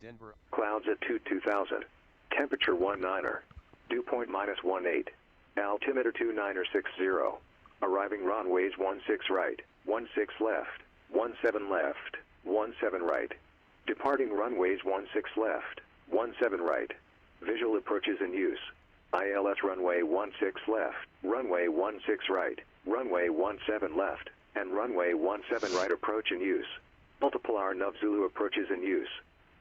Denver. Clouds at 2000. Temperature 19er. Dew point -18. Altimeter 29er60. Arriving runways 16 right, 16 left, 17 left, 17 right. Departing runways 16 left, 17 right. Visual approaches in use. ILS runway 16 left, runway 16 right, runway 17 left, and runway 17 right approach in use. Multiple RNAV Zulu approaches in use.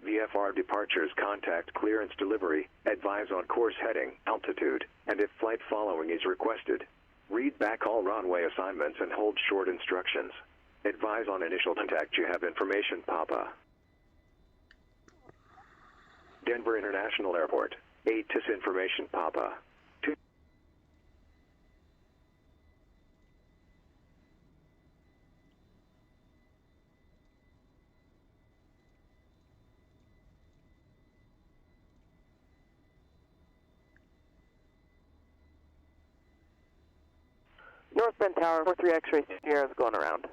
VFR departures contact clearance delivery, advise on course heading, altitude, and if flight following is requested. Read back all runway assignments and hold short instructions. Advise on initial contact you have information, Papa. Denver International Airport. ATIS information, Papa. North Bend Tower, 43 X-ray Sierra is going around.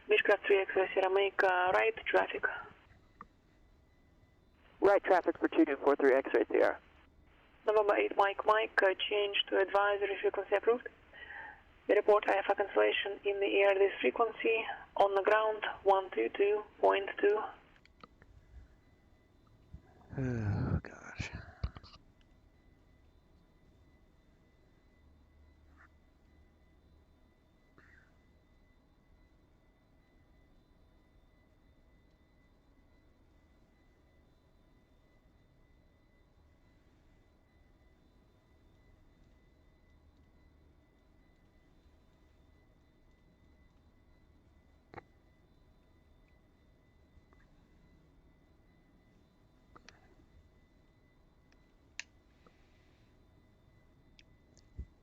Beechcraft 3 X-ray Sierra, make right traffic. Right traffic for 2243 X-ray Sierra. November 8 Mike, change to advisory frequency approved. The report IFR cancellation in the air this frequency, on the ground 122.2. Oh, gosh.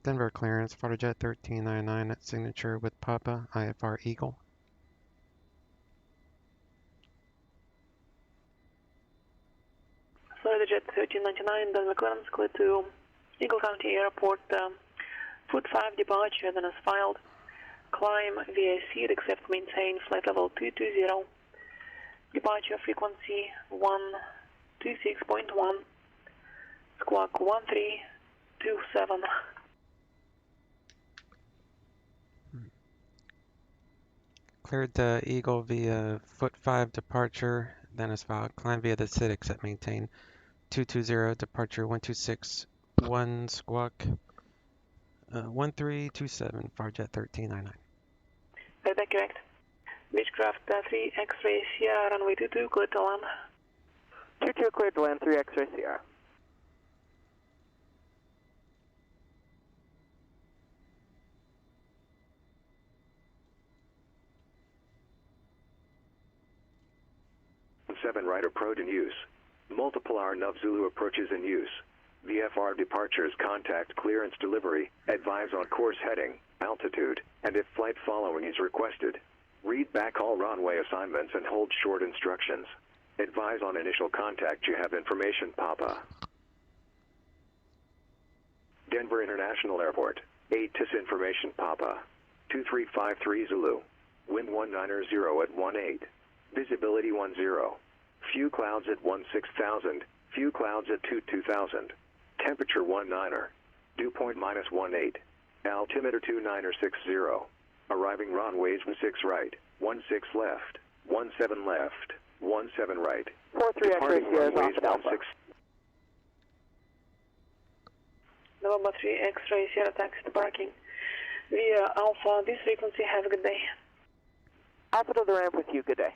Denver clearance, Fighterjet 1399 at signature with Papa, IFR Eagle. Florida Jet 1399, Denver clearance, clear to Eagle County Airport, foot 5 departure, then as filed. Climb via seat, except maintain flight level 220. Departure frequency 126.1. Squawk 1327. Cleared the Eagle via foot 5 departure, then as filed. Climb via the SID except maintain 220, departure 1261, squawk 1327, Firejet 1399. That correct. Beechcraft 3 X-ray Sierra, runway 22, cleared to land. 22 cleared to land, 3 X-ray Sierra. Seven right approach in use. Multiple RNAV Zulu approaches in use. VFR departures contact clearance delivery, advise on course heading, altitude, and if flight following is requested. Read back all runway assignments and hold short instructions. Advise on initial contact you have information, Papa. Denver International Airport. ATIS information, Papa. 2353 Zulu. Wind 190 at 18. Visibility 10. Few clouds at 16,000. Few clouds at 22,000. Temperature 19er. Dew point -18. Altimeter 29er60. Arriving runways 16 right, 16 left, 17 left, 17 right. 43 X-ray Sierra is off at Alpha. November 3 X-ray Sierra, taxi to parking. Via Alpha, this frequency, have a good day. Alpha to the ramp with you, good day.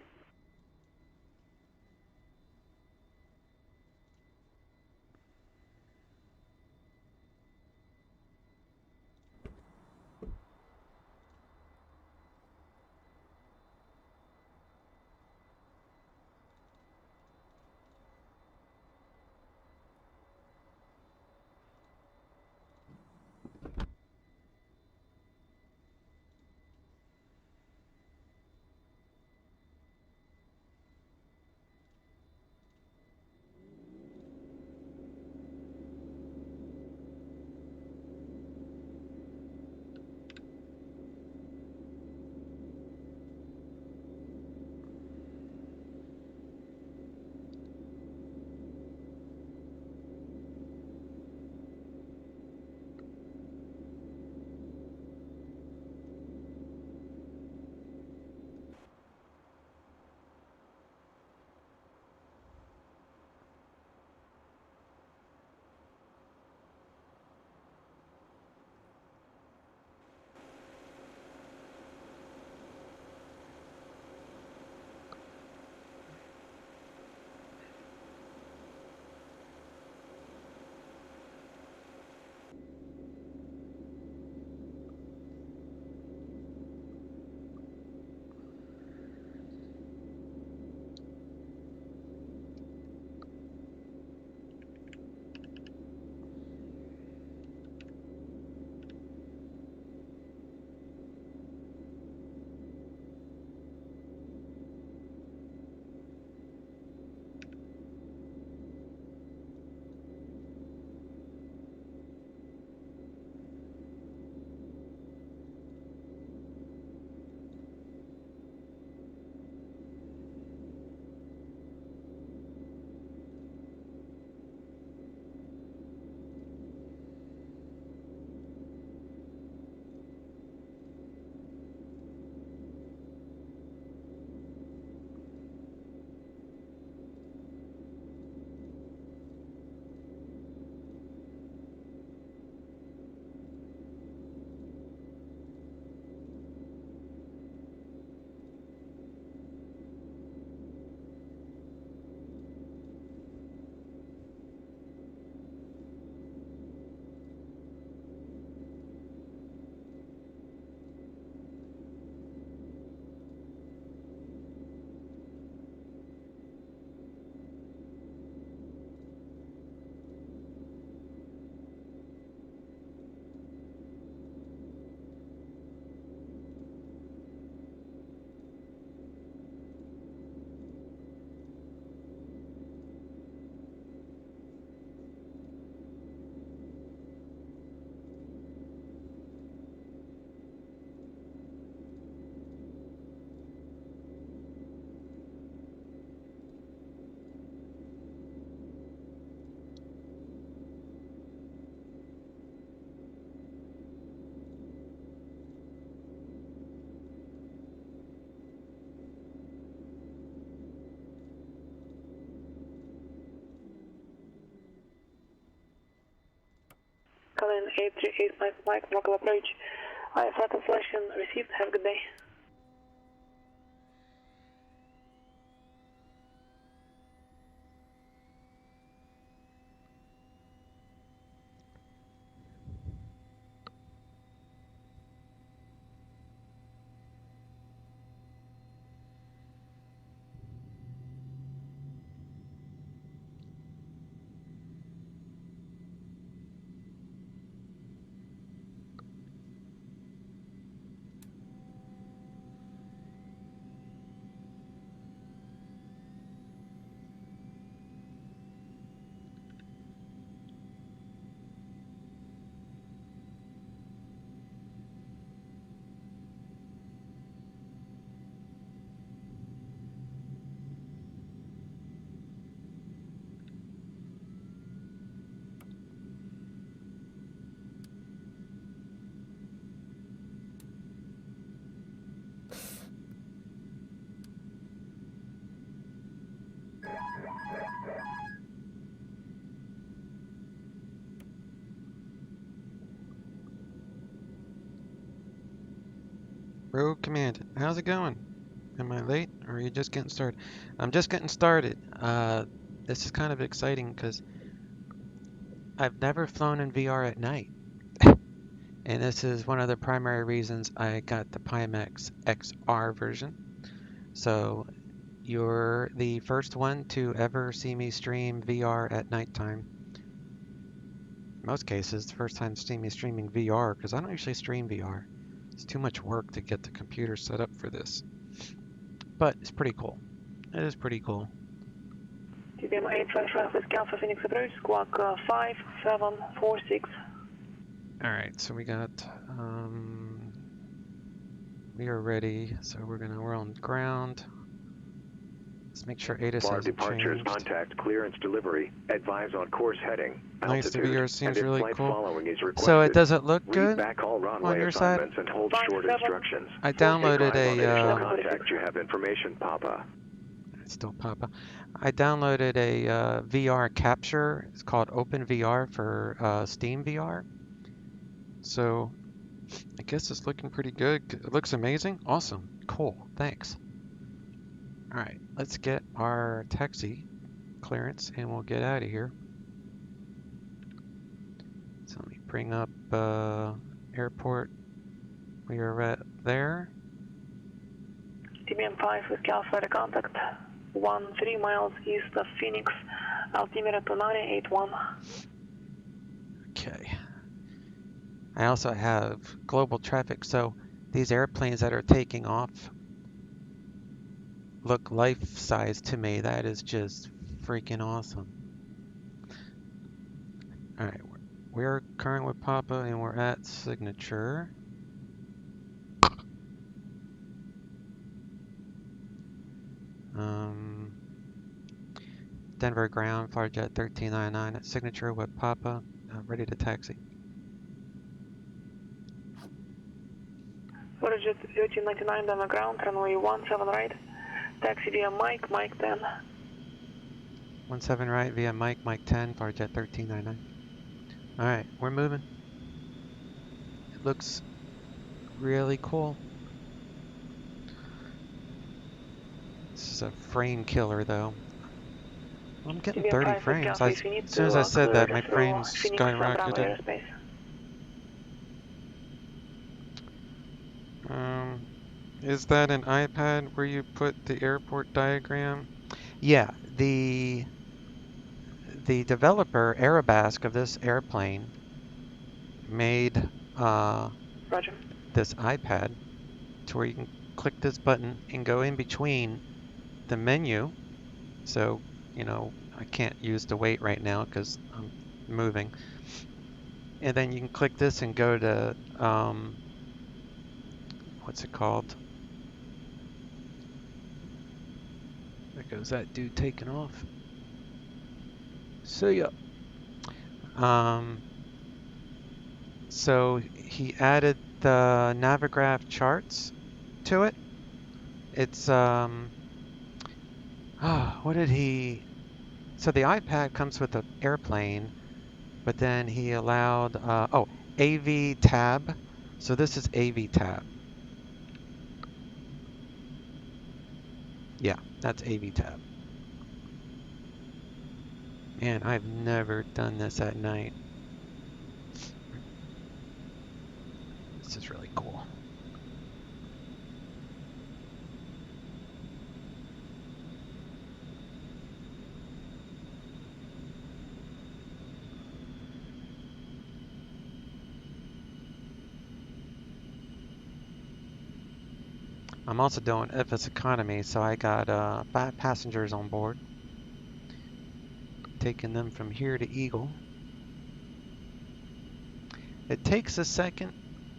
Airplane 838 Mike, local approach. I flight cancellation received. Have a good day. Rogue Command, how's it going? Am I late or are you just getting started? I'm just getting started. This is kind of exciting because I've never flown in VR at night. And this is one of the primary reasons I got the Pimax XR version. So you're the first one to ever see me stream VR at nighttime. In most cases, the first time to see me streaming VR because I don't usually stream VR. It's too much work to get the computer set up for this. But it's pretty cool. It is pretty cool. TBM 855 with Alpha Phoenix approach, squawk 5746. Alright, so we got, we are ready. So we're on ground. Let's make sure ATIS Bar hasn't departures, changed. contact clearance delivery. Advise on course heading, Nice, the altitude, VR seems and if really flight cool. following is requested. So it doesn't look Read good back all runway on your side? assignments and hold short instructions. I downloaded Advise on additional a, contact. You have information, Papa. it's still Papa. I downloaded a VR capture. It's called OpenVR for Steam VR. So I guess it's looking pretty good. It looks amazing. Awesome. Cool. Thanks. All right, let's get our taxi clearance and we'll get out of here. So let me bring up airport. We are at there. TBM 5 with Alpha contact 13 miles east of Phoenix, altimeter 2981. Okay. I also have global traffic, so these airplanes that are taking off look life-size to me. That is just freaking awesome. All right, we're current with Papa and we're at signature. Denver ground, Firejet 1399 at signature with Papa, ready to taxi. Firejet 1399 Denver ground, runway 17 right. Taxi via Mike 10. 17 right via Mike 10, Firejet 1399. All right, we're moving. It looks really cool. This is a frame killer though. I'm getting 30 frames. As soon as I said that, my frames skyrocketed. Is that an iPad where you put the airport diagram? Yeah, the developer, Arabask, of this airplane made this iPad to where you can click this button and go in between the menu. So, you know, I can't use the weight right now because I'm moving. And then you can click this and go to, what's it called? There goes that dude taking off. See ya. So he added the Navigraph charts to it. It's, what did he... So the iPad comes with an airplane, but then he allowed, oh, AV tab. So this is AV tab. Yeah, that's AV tab. Man, I've never done this at night. This is really cool. I'm also doing IFS economy, so I got 5 passengers on board. Taking them from here to Eagle. It takes a second,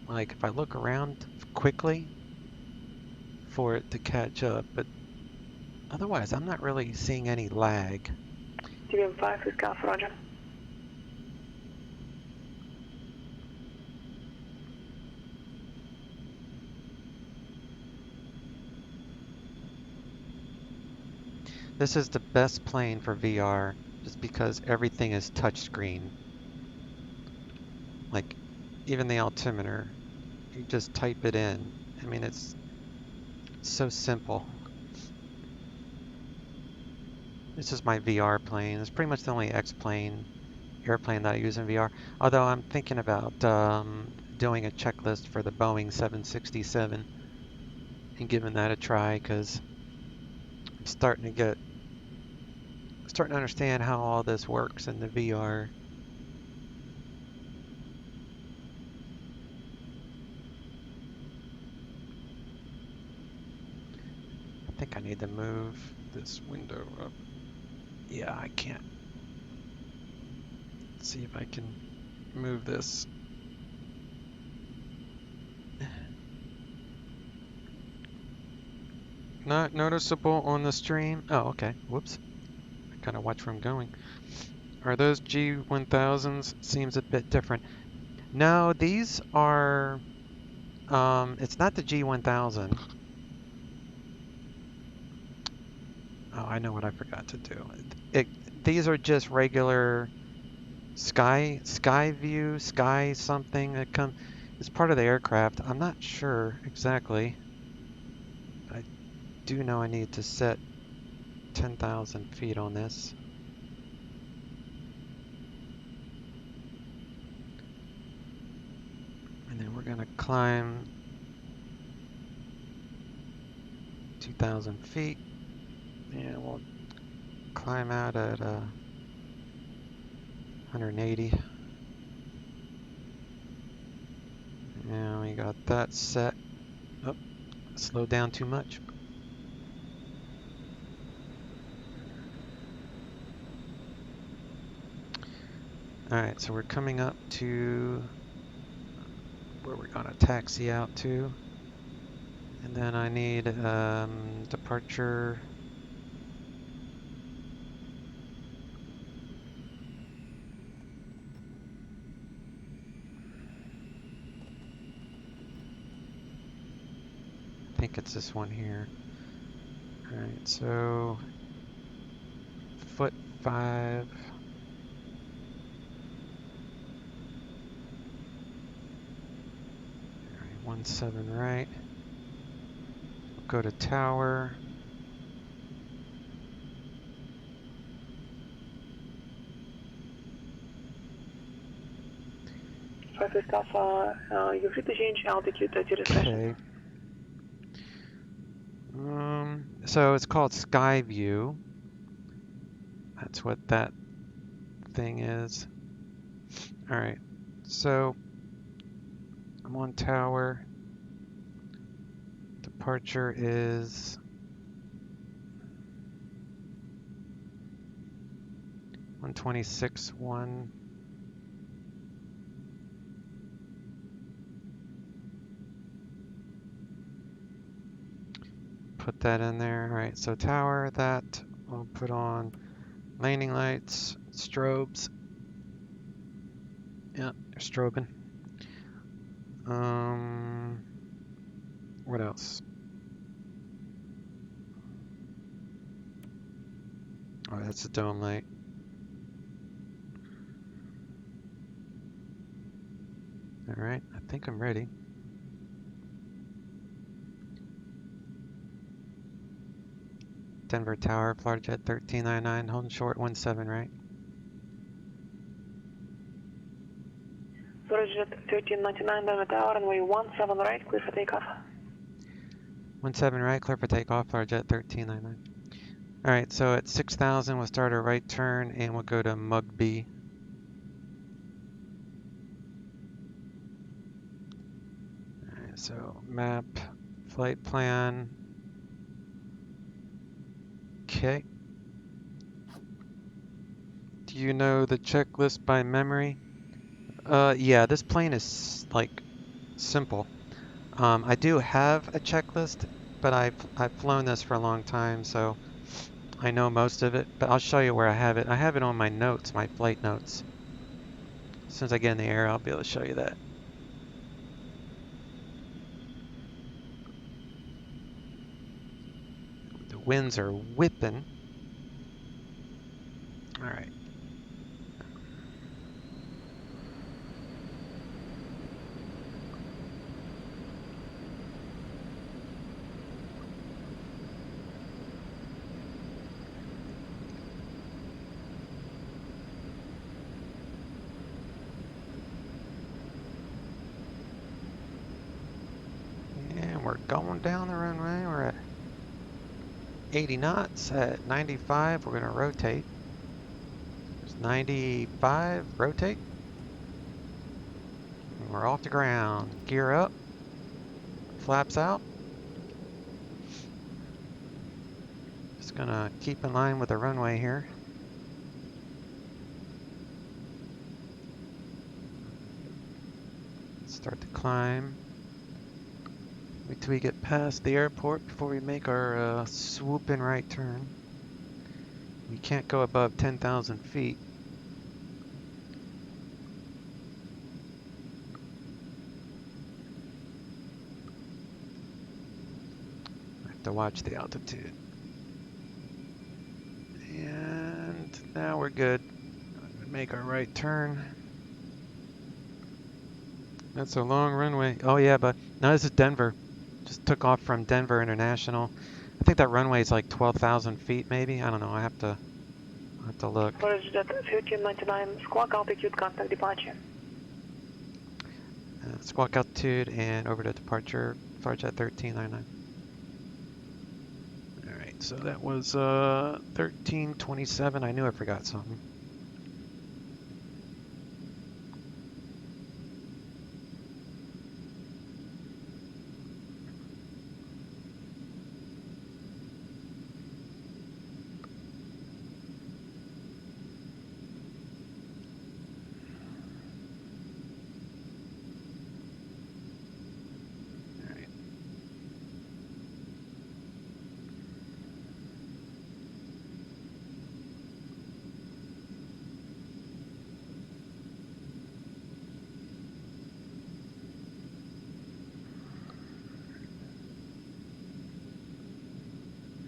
like if I look around quickly, for it to catch up, but otherwise I'm not really seeing any lag. TBM5 is Golf, roger. This is the best plane for VR, just because everything is touchscreen. Like, even the altimeter, you just type it in. I mean, it's so simple. This is my VR plane. It's pretty much the only airplane that I use in VR. Although I'm thinking about doing a checklist for the Boeing 767 and giving that a try, because I'm starting to understand how all this works in the VR. I think I need to move this window up. Yeah, I can't. Let's see if I can move this. Not noticeable on the stream. Oh, okay. Whoops. I gotta watch where I'm going. Are those G1000s? Seems a bit different. No, these are, it's not the G1000. Oh, I know what I forgot to do. These are just regular sky view, sky something that it's part of the aircraft. I'm not sure exactly. I do know I need to set 10,000 feet on this. And then we're gonna climb 2,000 feet. And we'll climb out at 180. And we got that set. Oh, slowed down too much. Alright, so we're coming up to where we're gonna taxi out to. And then I need departure. I think it's this one here. Alright, so foot 5. Alright, 17 right. We'll go to tower. You're free to change altitude at your discretion. Okay. So it's called Sky View. That's what that thing is. All right. So I'm on tower. Departure is 126.1. Put that in there. All right, so tower, that I'll put on landing lights, strobes. Yeah, they're strobing. What else? Oh, that's a dome light. Alright, I think I'm ready. Denver Tower, FloridaJet 1399, holding short 17, right? FloridaJet 1399, Denver Tower, runway 17 right, clear for takeoff. 17 right, clear for takeoff, FloridaJet 1399. Alright, so at 6,000 we'll start a right turn and we'll go to Mugby. Alright, so map, flight plan. Okay. Do you know the checklist by memory? Yeah, this plane is like simple. I do have a checklist, but I've flown this for a long time, so I know most of it. But I'll show you where I have it. I have it on my notes, my flight notes. As soon as I get in the air, I'll be able to show you that. The winds are whipping. All right. And we're going down the runway. We're at 80 knots. At 95, we're going to rotate. There's 95, rotate. And we're off the ground. Gear up. Flaps out. Just going to keep in line with the runway here. Start to climb. Wait till we get past the airport before we make our swoop-in right turn. We can't go above 10,000 feet. I have to watch the altitude. And now we're good. Make our right turn. That's a long runway. Oh yeah, but now this is Denver. Just took off from Denver International. I think that runway is like 12,000 feet, maybe. I don't know. I have to look. FloridaJet 1399, squawk altitude, contact departure. Squawk altitude and over to departure. FloridaJet 1399. All right, so that was 1327. I knew I forgot something.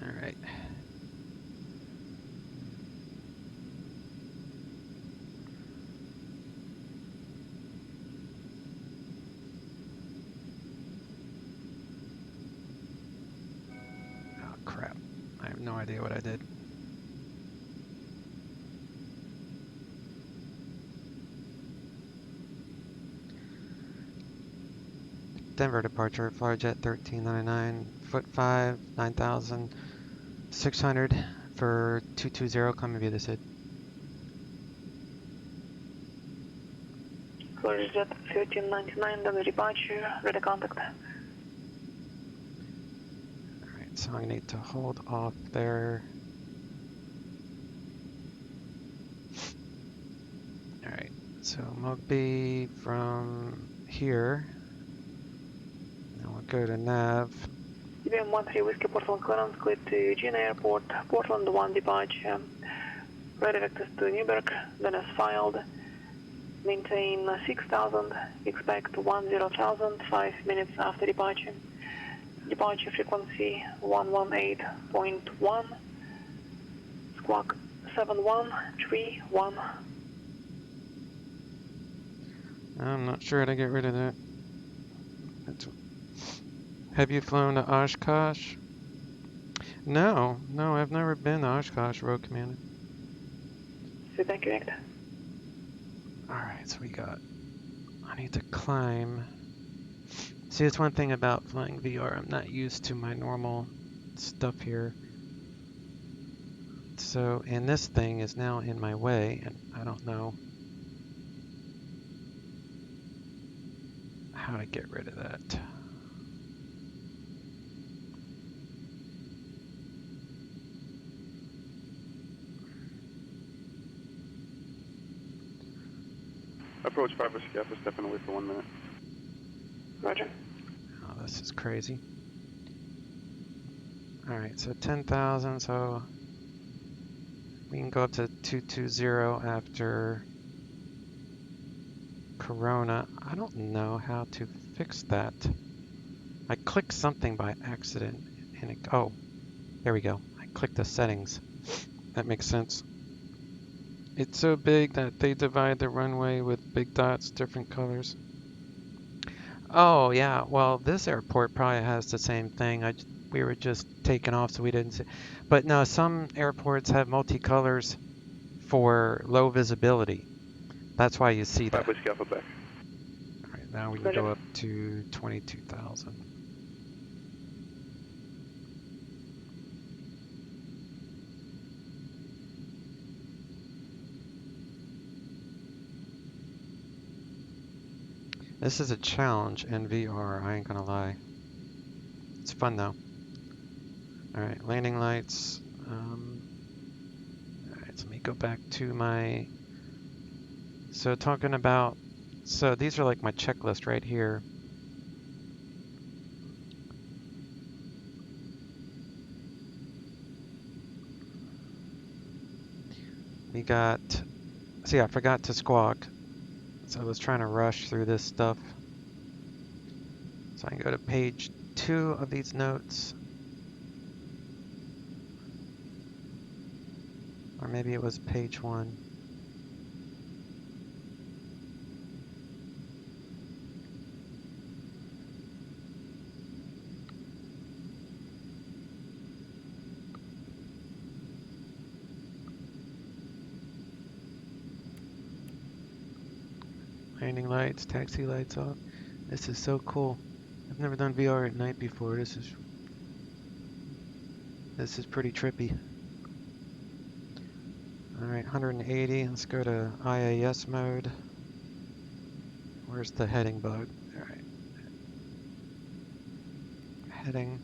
All right. Oh crap. I have no idea what I did. Denver departure, FloridaJet 1399, foot 5, 9,600 for 220, coming via the SID. FloridaJet 1399, Denver departure, ready contact. Alright, so I need to hold off there. Alright, so Mugby from here. Now we'll go to nav. IBM 13 Whiskey Portland clearance, clear to Eugene Airport, Portland 1 departure, ready vectors to Newburgh, then as filed, maintain 6,000, expect 10,000, 5 minutes after departure. Departure frequency 118.1, squawk 7131. I'm not sure how to get rid of that. Have you flown to Oshkosh? No, I've never been to Oshkosh, Road Commander. Feedback correct. Alright, so I need to climb. See, it's one thing about flying VR. I'm not used to my normal stuff here. So, and this thing is now in my way, and I don't know how to get rid of that. Approach 5 with Scaffa, stepping away for 1 minute. Roger. Oh, this is crazy. Alright, so 10,000, so we can go up to 220 after Corona. I don't know how to fix that. I clicked something by accident and oh, there we go. I clicked the settings. That makes sense. It's so big that they divide the runway with big dots, different colors. Oh yeah, well this airport probably has the same thing. We were just taking off so we didn't see. But no, some airports have multicolors for low visibility. That's why you see that. 5 with Scaffa back. Alright, now we can go up to 22,000. This is a challenge in VR, I ain't gonna lie. It's fun though. Alright, landing lights. Alright, so let me go back to my... So talking about... So these are like my checklist right here. We got... See, I forgot to squawk. So I was trying to rush through this stuff. So I can go to page 2 of these notes. Or maybe it was page 1. Landing lights, taxi lights off. This is so cool. I've never done VR at night before. This is pretty trippy. Alright, 180. Let's go to IAS mode. Where's the heading bug? Alright. Heading.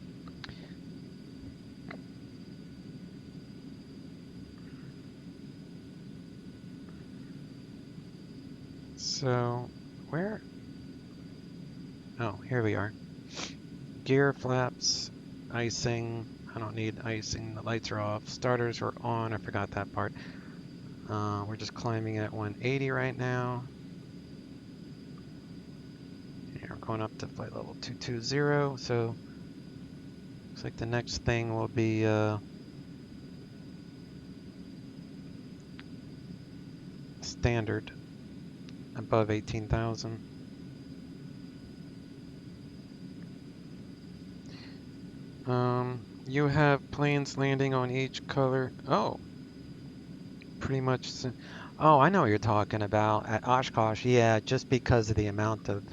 So, where? Oh, here we are. Gear flaps, icing. I don't need icing. The lights are off. Starters are on. I forgot that part. We're just climbing at 180 right now. And we're going up to flight level 220. So, looks like the next thing will be standard. Above 18,000. You have planes landing on each color. Oh, pretty much. Oh, I know what you're talking about. At Oshkosh, yeah, just because of the amount of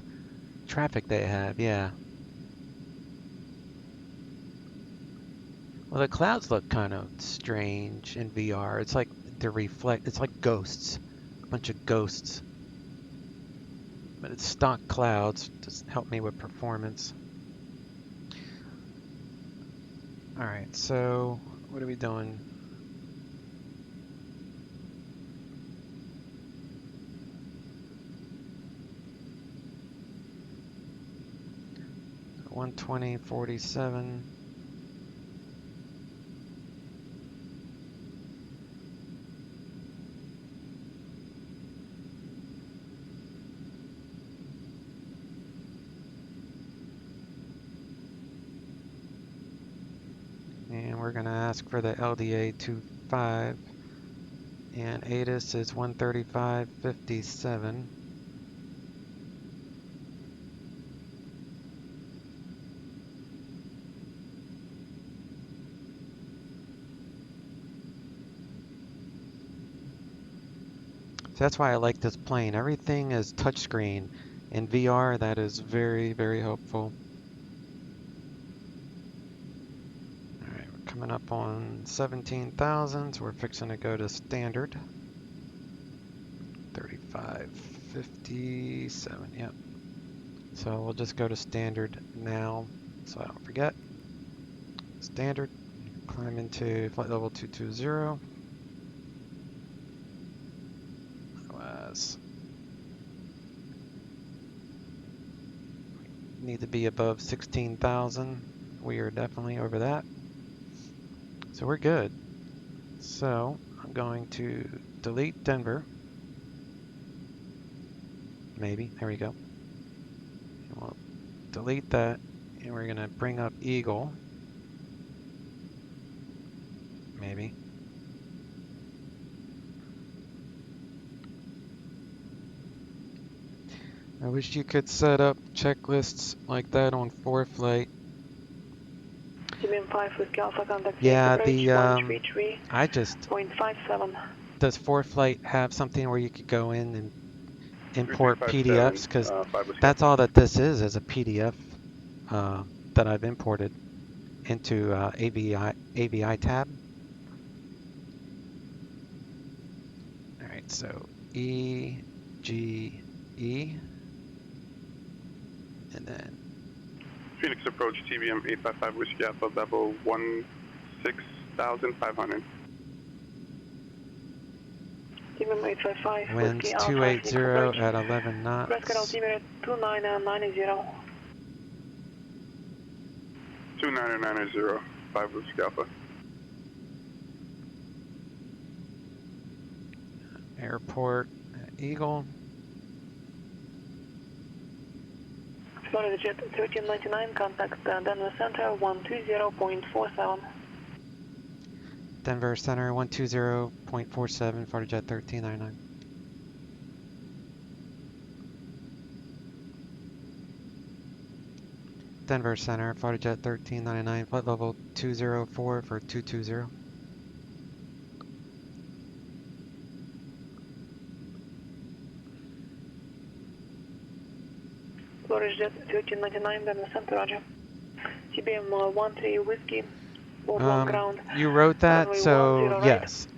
traffic they have, yeah. Well, the clouds look kind of strange in VR. It's like it's like ghosts. A bunch of ghosts. But it's stock clouds. Just help me with performance. Alright, so what are we doing? So 120.47. And we're going to ask for the LDA 25, and ATIS is 135.57. that's why I like this plane. Everything is touchscreen. In VR, that is very, very helpful. Alright, we're coming up on 17,000, so we're fixing to go to standard. 3557, yep. So we'll just go to standard now, so I don't forget. Standard, climb into flight level 220. Otherwise, need to be above 16,000. We are definitely over that. So we're good. So I'm going to delete Denver. Maybe, there we go. And we'll delete that, and we're gonna bring up Eagle. Maybe. I wish you could set up checklists like that on ForeFlight. CBM 5 with Alpha contact. Yeah, approach, the I just 133.57. does ForeFlight have something where you could go in and import 3357, PDFs? Because 5 Whiskey that's Alpha. all that this is a PDF that I've imported into AVI tab. All right, so E G E, and then Phoenix approach TBM 855 Whiskey Alpha, level 16,500. CBM 855 winds Whiskey Alpha. 280 at 11 Prescott knots. altimeter 2990. 2990, 5 Whiskey Alpha. Airport Eagle. Florida Jet 1399, contact Denver Center 120.47. Denver Center 120.47, Florida Jet 1399. Denver Center, Florida Jet 1399, flight level 204 for 220. Florida Jet 1399, Denver Center, roger. CBM 13 Whiskey, boardwalk ground. You wrote that, runway so 10 right. yes.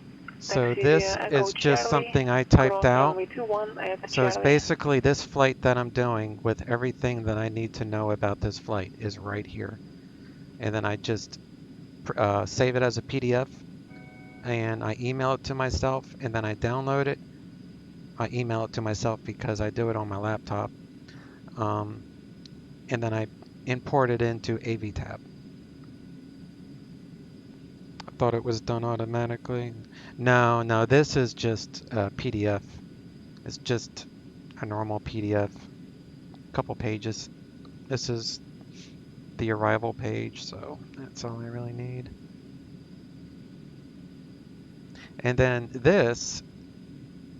So Taxi this Echo is just Charlie, something I typed cross out. runway 21 at So it's Charlie. basically this flight that I'm doing with everything that I need to know about this flight is right here. And then I just save it as a PDF, and I email it to myself, and then I download it. I email it to myself because I do it on my laptop. And then I import it into AVTab. I thought it was done automatically. No, this is just a PDF. It's just a normal PDF, couple pages. This is the arrival page, so that's all I really need. And then this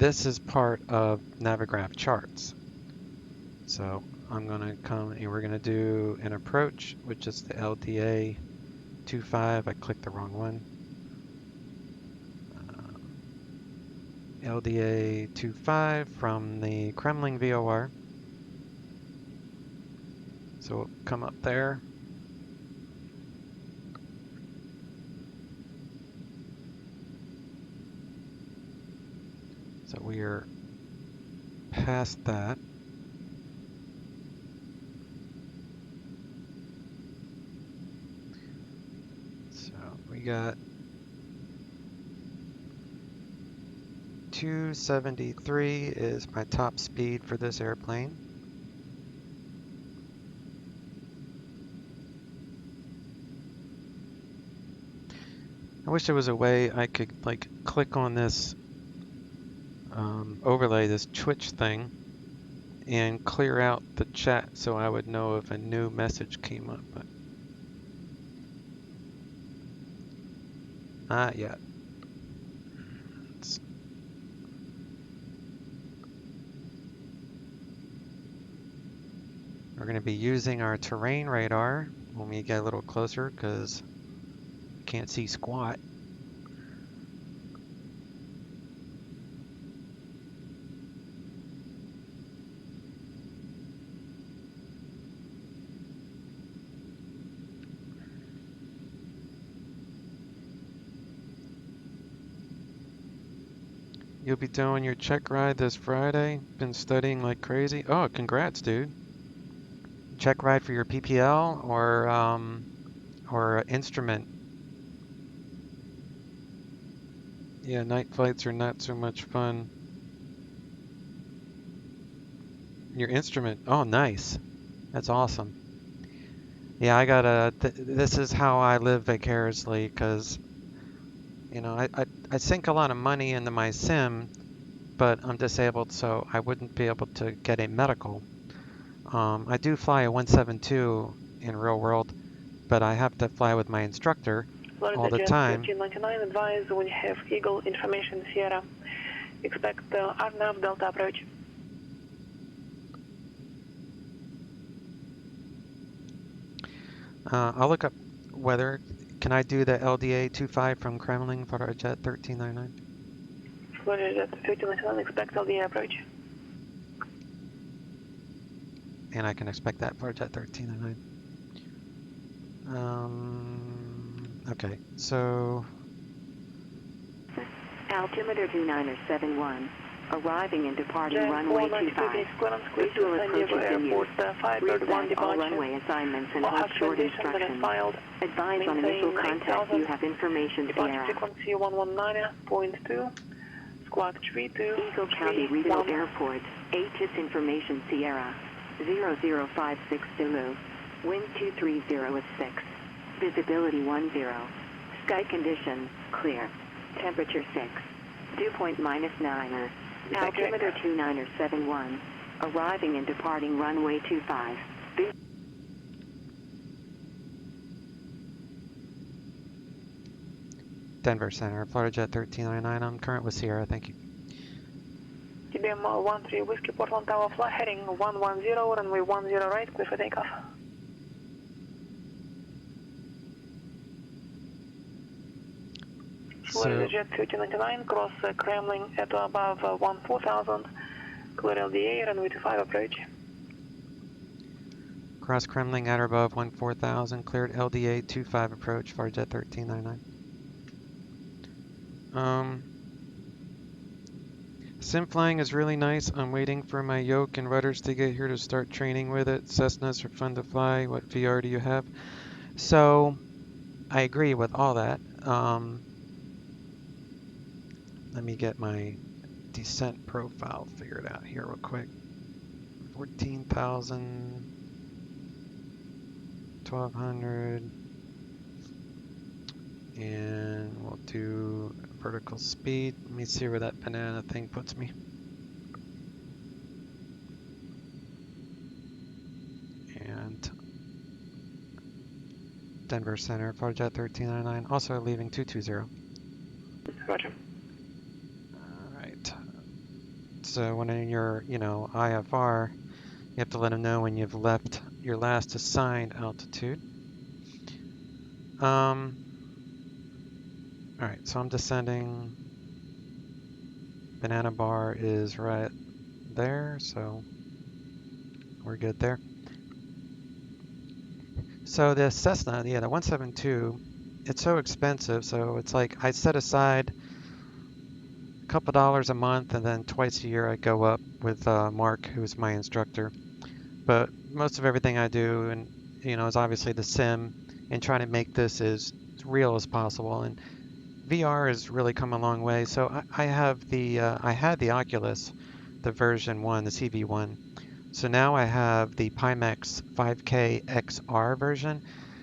is part of Navigraph charts. So I'm gonna come and we're gonna do an approach, which is the LDA 25. I clicked the wrong one. LDA 25 from the Kremlin VOR. So we'll come up there. So we are past that. So we got 273 is my top speed for this airplane. I wish there was a way I could like click on this overlay, this Twitch thing, and clear out the chat so I would know if a new message came up, but not yet. We're going to be using our terrain radar when we get a little closer because we can't see squat. You'll be doing your check ride this Friday. Been studying like crazy. Oh, congrats, dude. Check ride for your PPL or instrument. Yeah, night flights are not so much fun. Your instrument. Oh, nice. That's awesome. Yeah, I gotta. This is how I live vicariously, because you know I sink a lot of money into my sim, but I'm disabled, so I wouldn't be able to get a medical. I do fly a 172 in real world, but I have to fly with my instructor all the Jet time. 1399, advise when you have Eagle information Sierra. Expect RNAV Delta approach. I'll look up weather. Can I do the LDA 25 from Kremlin for our jet 1399? Jet 1399, expect LDA approach. And I can expect that for jet 1399. Okay, so altimeter 2971, arriving and departing Jet runway 492, 25. clearance, This clear will to San approach Diego as in Airport, use. 531 Reset all departure. runway assignments and All hold have short conditions and instructions. filed. Advise on initial Maintain contact 8000. you have information, Departure Sierra. frequency 119.2. Squawk 32. Eagle County Regional Airport, HS information Sierra, 0056 Zulu, wind 230 at 6, visibility 10, sky condition, clear, temperature 6, dew point -9, altimeter 2971, arriving and departing runway 25. Denver Center, Florida Jet 1399. I'm current with Sierra, thank you. TBM 13 Whiskey Portland Tower fly heading 110, runway 10 right, clear for takeoff. Florida Jet 1399, cross Kremlin at above 14,000, clear LDA, runway 25 approach. Cross Kremlin at or above 14,000, cleared LDA 25 approach, Florida Jet 1399. Sim flying is really nice. I'm waiting for my yoke and rudders to get here to start training with it. Cessnas are fun to fly. What VR do you have? So, I agree with all that. Let me get my descent profile figured out here real quick. 14,000, 1,200, and we'll do vertical speed. Let me see where that banana thing puts me. And Denver Center, Florida Jet 1399, also leaving 220. Roger. Alright. So when in your, IFR, you have to let them know when you've left your last assigned altitude. Alright, so I'm descending. Banana bar is right there, so we're good there. So the Cessna, the 172, it's so expensive, so it's like I set aside a couple dollars a month, and then twice a year I go up with Mark, who's my instructor. But most of everything I do, and is obviously the sim, and trying to make this as real as possible. And VR has really come a long way. So I have I had the Oculus, the version 1, the CV1. So now I have the Pimax 5K XR version,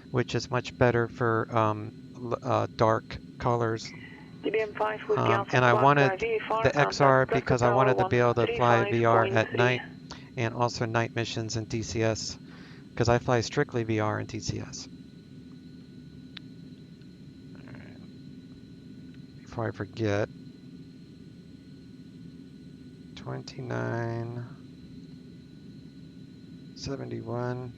which is much better for dark colors. And I wanted the XR because I wanted to be able to fly VR at night and also night missions in DCS, because I fly strictly VR in DCS. Before I forget, 2971.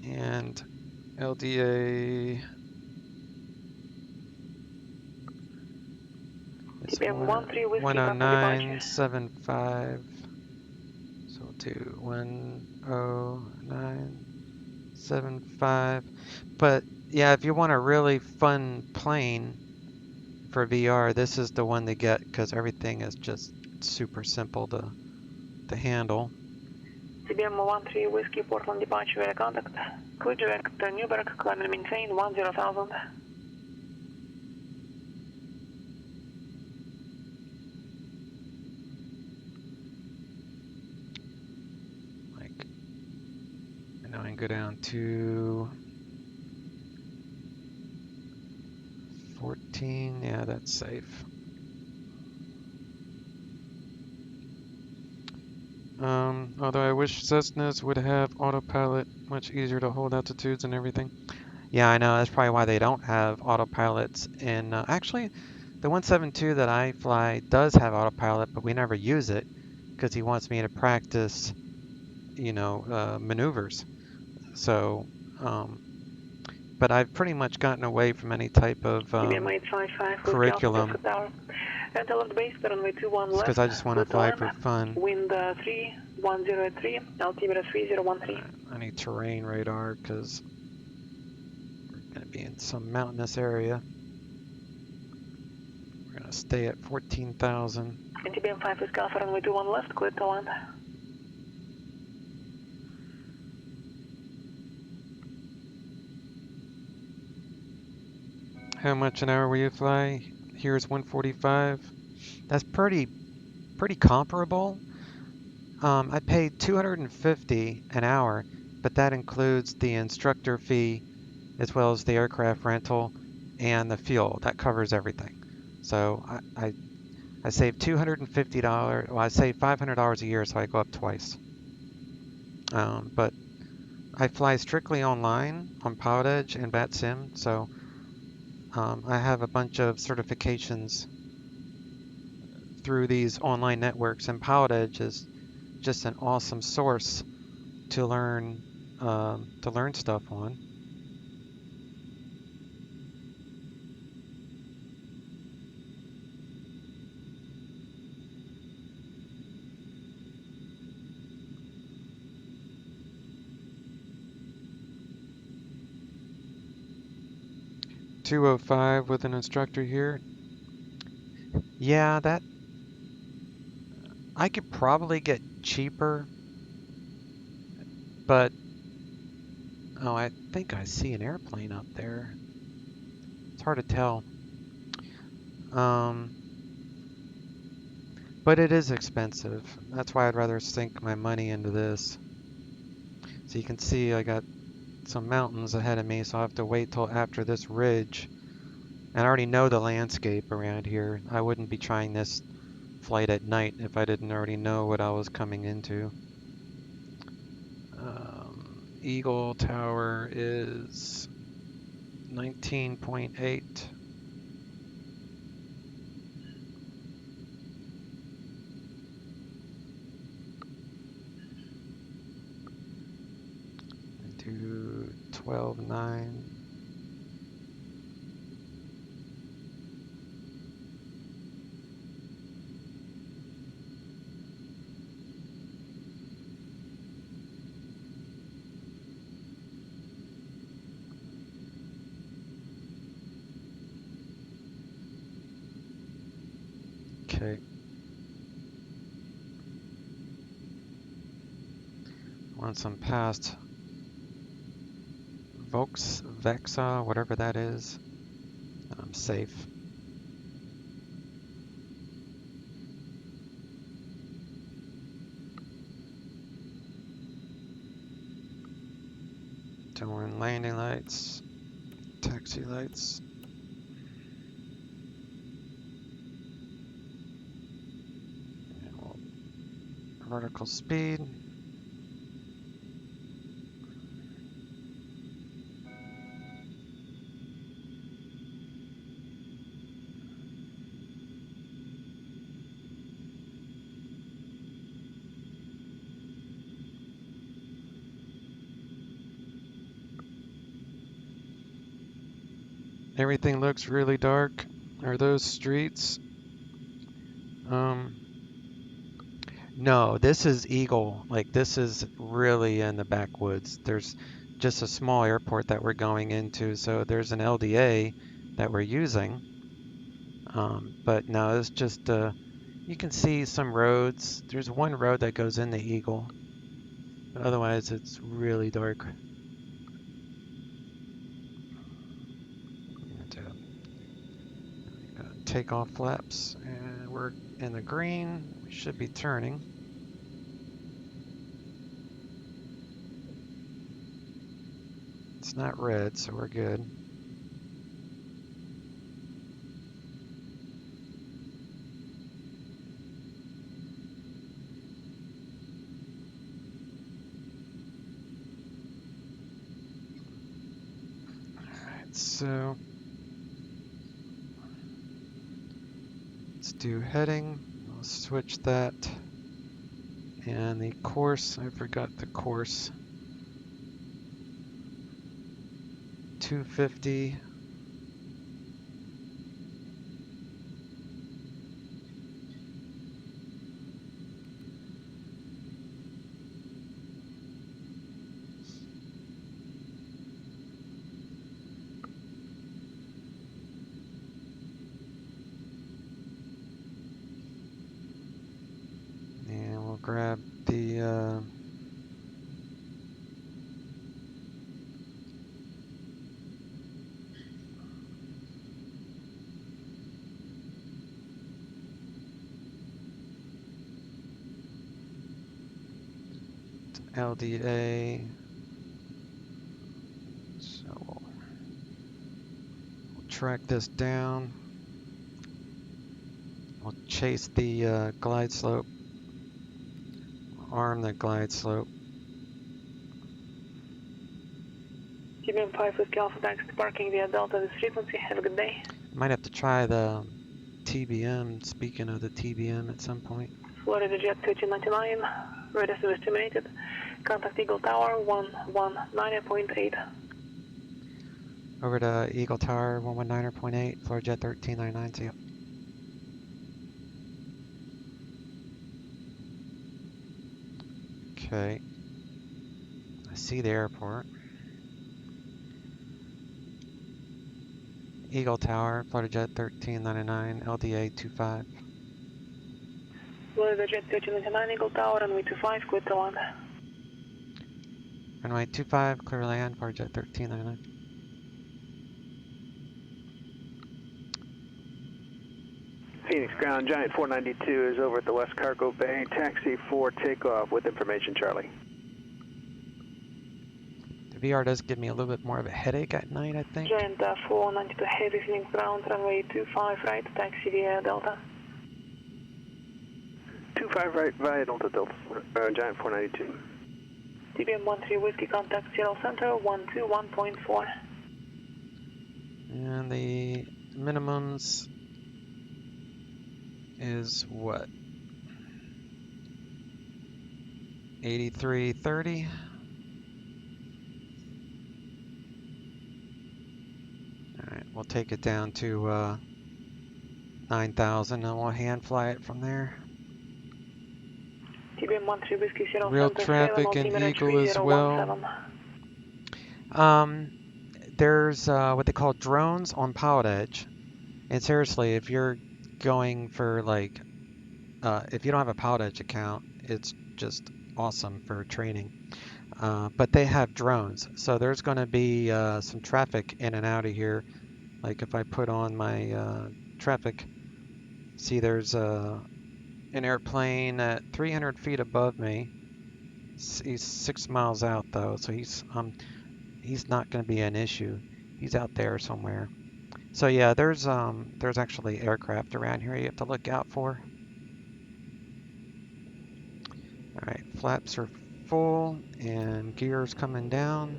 And LDA is 10975. So we'll do 10975. 7.5. But yeah, if you want a really fun plane for VR, this is the one to get because everything is just super simple to handle. CBM 13 Whiskey Portland departure via contact. Clear direct Newberg, climb and maintain 10,000. Like, and now I can go down to 14. Yeah, that's safe. Although I wish Cessnas would have autopilot, much easier to hold altitudes and everything. Yeah, I know, that's probably why they don't have autopilots. And actually, the 172 that I fly does have autopilot, but we never use it because he wants me to practice, you know, maneuvers. So, but I've pretty much gotten away from any type of CBM 855 curriculum. Whiskey Tower. And alert base, runway 21 left. Because I just want to fly for fun. Wind 31083, altimeter 3013. I need terrain radar because we're going to be in some mountainous area. We're going to stay at 14,000. And TBM 5 is Alpha, runway 21 left, clear to land. How much an hour will you fly? Here's 145. That's pretty comparable. I paid $250 an hour, but that includes the instructor fee as well as the aircraft rental and the fuel. That covers everything. So I saved $250. Well, I saved $500 a year, so I go up twice. But I fly strictly online on PilotEdge and BatSim, so I have a bunch of certifications through these online networks, and PilotEdge is just an awesome source to learn stuff on. $205 with an instructor here. Yeah, that I could probably get cheaper, but oh, I think I see an airplane up there. It's hard to tell. But it is expensive. That's why I'd rather sink my money into this. So you can see I got some mountains ahead of me, so I'll have to wait till after this ridge. And I already know the landscape around here. I wouldn't be trying this flight at night if I didn't already know what I was coming into. Eagle Tower is 19.8. Do 12.9. Okay. Once I'm past Vexa, whatever that is, I'm safe. Doing landing lights, taxi lights. Vertical speed. Everything looks really dark. Are those streets? No, this is Eagle. Like, this is really in the backwoods. There's just a small airport that we're going into, so there's an LDA that we're using. But no, it's just, you can see some roads. There's one road that goes into Eagle, but otherwise it's really dark. Takeoff flaps, and we're in the green. We should be turning. It's not red, so we're good. Alright, so let's do heading. I'll switch that. And the course, I forgot the course. 250. And we'll grab the LDA. So we'll track this down. We'll chase the glide slope. Arm the glide slope. TBM 5 Whiskey Alpha Taxi departing via Delta this frequency. Have a good day. Might have to try the TBM, speaking of the TBM at some point. Florida Jet 1399, radius is estimated. Contact Eagle Tower 119.8. Over to Eagle Tower 119.8, Florida Jet 1399, see ya. Okay, I see the airport. Eagle Tower, Florida Jet 1399, LDA 25. Florida Jet 1399, Eagle Tower, runway 25, clear to land. Runway 25, clear land, Florida Jet 1399. Phoenix Ground, Giant 492 is over at the West Cargo Bay. Taxi for takeoff with information, Charlie. The VR does give me a little bit more of a headache at night, I think. Giant 492 heavy, Phoenix Ground, runway 25 right, taxi via Delta. 25 right via Delta, Giant 492. TBM 13 Whiskey, contact Seattle Center 121.4. And the minimums is what? 8330. Alright, we'll take it down to 9,000 and we'll hand fly it from there. TBM 13 Whiskey, Seattle Real Center, traffic in Eagle as well. There's what they call drones on PilotEdge. And seriously, if you're going for like, if you don't have a PilotEdge account, it's just awesome for training. But they have drones, so there's going to be some traffic in and out of here. Like if I put on my traffic, see there's an airplane at 300 feet above me. He's 6 miles out though, so he's not going to be an issue. He's out there somewhere. So yeah, there's actually aircraft around here you have to look out for. All right, flaps are full and gears coming down.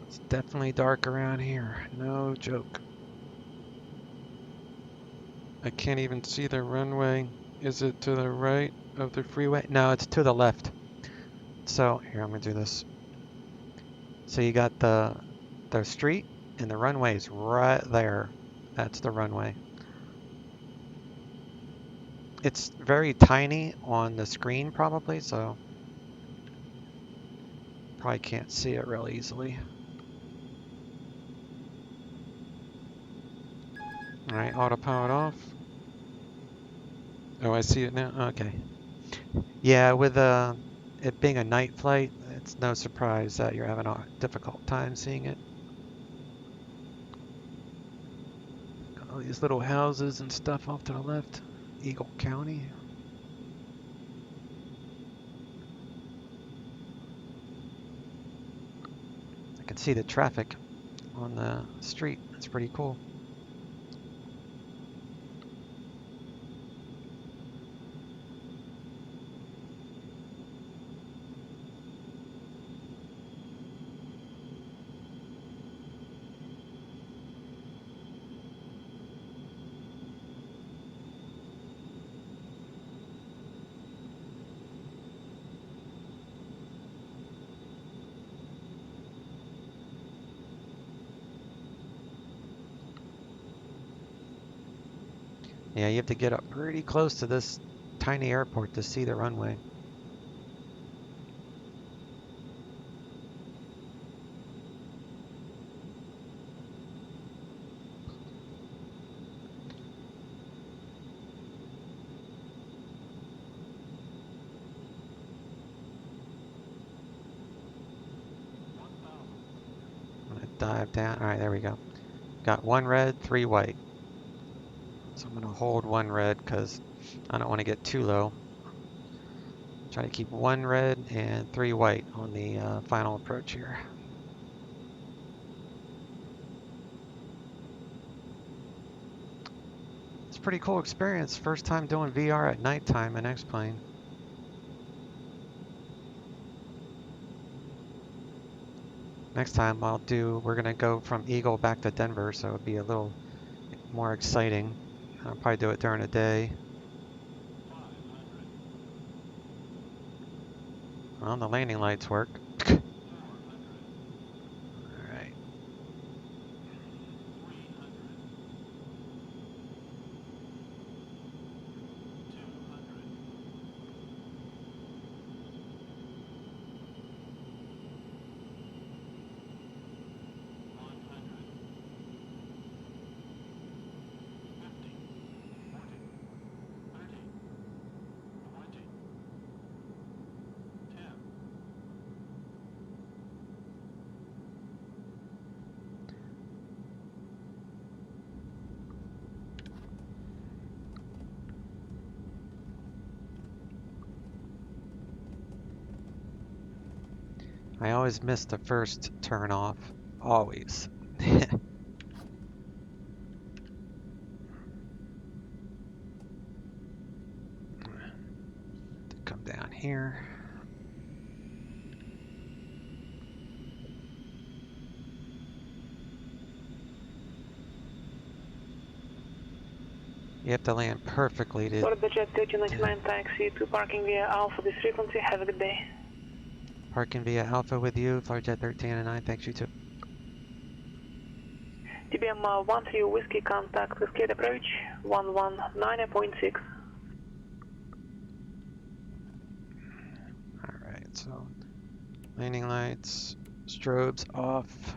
It's definitely dark around here, no joke. I can't even see the runway. Is it to the right of the freeway? No, it's to the left. So here, I'm gonna do this. So you got the street and the runway's right there. That's the runway. It's very tiny on the screen probably, so probably can't see it real easily. All right, autopilot off. Oh, I see it now. Okay. Yeah, with it being a night flight, it's no surprise that you're having a difficult time seeing it. Got all these little houses and stuff off to the left. Eagle County. I can see the traffic on the street. That's pretty cool. Yeah, you have to get up pretty close to this tiny airport to see the runway. I'm gonna dive down. All right, there we go. Got one red, three white. So I'm gonna hold one red because I don't want to get too low. Try to keep one red and three white on the final approach here. It's a pretty cool experience. First time doing VR at nighttime in X-Plane. Next time we're gonna go from Eagle back to Denver, so it'll be a little more exciting. I'll probably do it during the day. Well, the landing lights work. Alright. I always miss the first turn off. Always. Come down here. You have to land perfectly to... Florida Jet 1399 taxi to parking via Alpha this frequency. Have a good day. Parking via Alpha with you, Florida Jet 1399. Thanks, you too. TBM 13 Whiskey contact with gate approach 119.6. Alright, so landing lights, strobes off.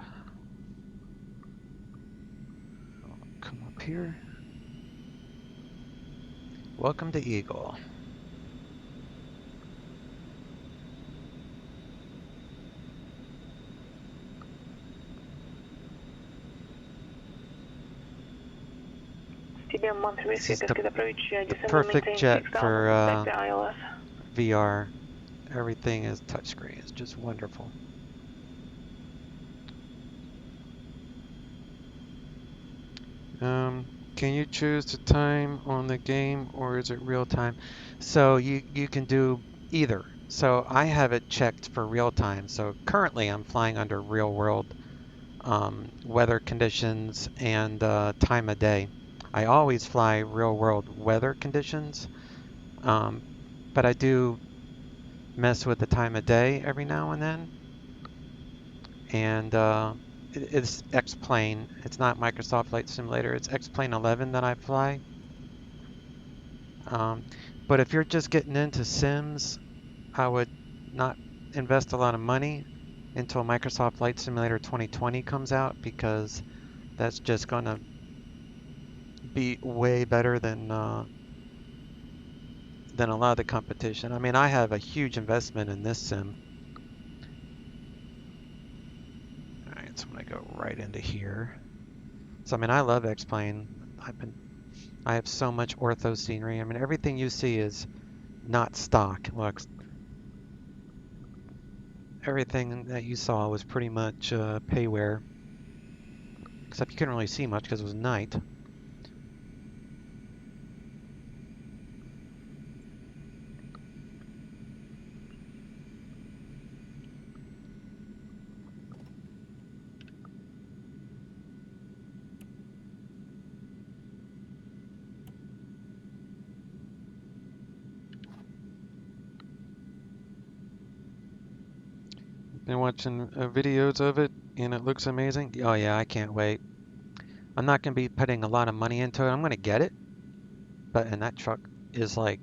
I'll come up here. Welcome to Eagle. This is the perfect jet for VR. Everything is touchscreen. It's just wonderful. Can you choose the time on the game or is it real time? So you can do either. So I have it checked for real time. So currently I'm flying under real world weather conditions and time of day. I always fly real world weather conditions But I do mess with the time of day every now and then. And it's X-Plane. It's not Microsoft Flight Simulator. It's XP11 that I fly. But if you're just getting into Sims, I would not invest a lot of money until Microsoft Flight Simulator 2020 comes out, because that's just going to be way better than a lot of the competition. I mean, I have a huge investment in this sim. All right, so I'm gonna go right into here. So I mean, I love X-Plane. I have so much ortho scenery. I mean, everything you see is not stock. Look, everything that you saw was pretty much payware, except you couldn't really see much because it was night. Been watching videos of it, and it looks amazing. Oh yeah, I can't wait. I'm not going to be putting a lot of money into it. I'm going to get it, and that truck is like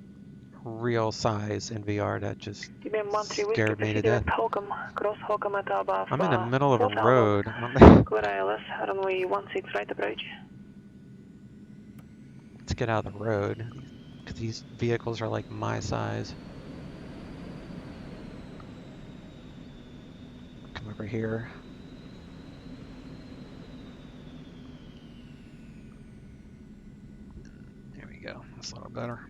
real size in VR. That just IBM 13 Whiskey, scared me to proceed death. direct Holcomb, cross Holcomb at above I'm in the middle of a 4000, road. clear ILS, runway 16 right approach. Let's get out of the road, because these vehicles are like my size. Come over here. There we go. That's a little better.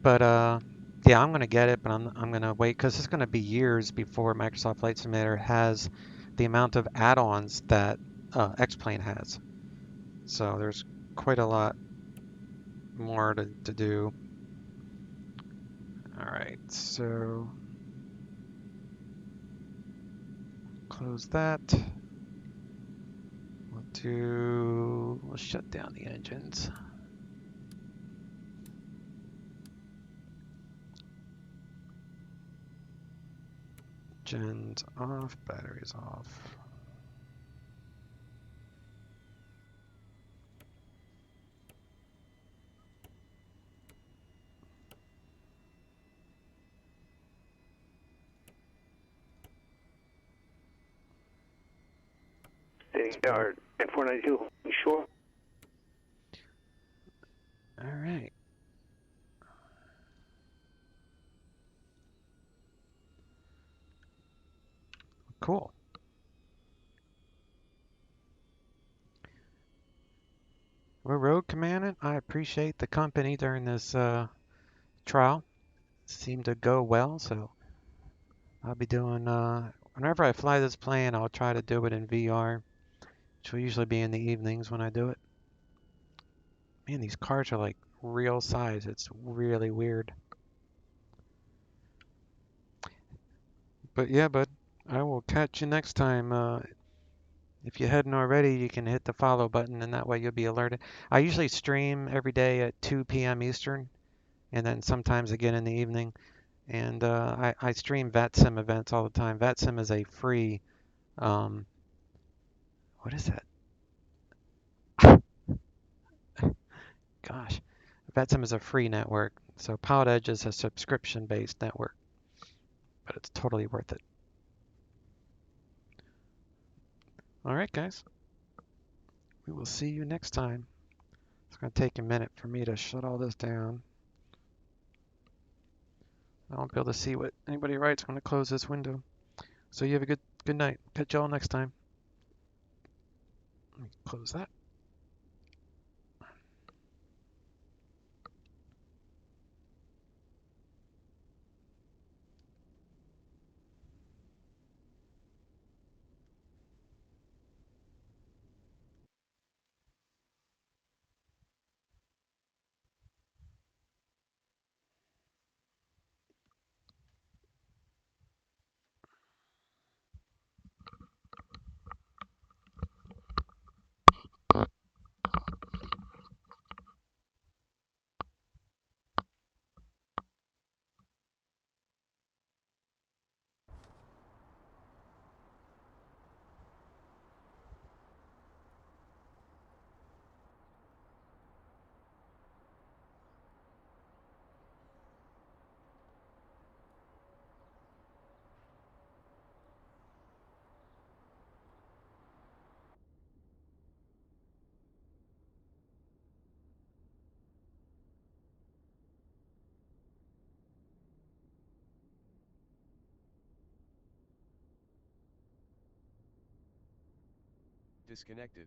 But yeah, I'm gonna get it, but I'm gonna wait, because it's gonna be years before Microsoft Flight Simulator has the amount of add-ons that X-Plane has. So there's quite a lot more to do. All right, so close that. We'll shut down the engines. Gens off, batteries off. Yard at 492. Sure. All right. Cool. Well, Road Commandant, I appreciate the company during this trial. It seemed to go well, so I'll be doing, whenever I fly this plane, I'll try to do it in VR, which will usually be in the evenings when I do it. Man, these cars are like real size. It's really weird. But yeah, bud, I will catch you next time. If you hadn't already, you can hit the follow button, and that way you'll be alerted. I usually stream every day at 2 p.m. Eastern, and then sometimes again in the evening. And I stream VATSIM events all the time. VATSIM is a free, what is that? Gosh, VATSIM is a free network. So PilotEdge is a subscription-based network, but it's totally worth it. All right, guys. We will see you next time. It's going to take a minute for me to shut all this down. I won't be able to see what anybody writes when I close this window. So you have a good night. Catch y'all next time. Let me close that. Disconnected.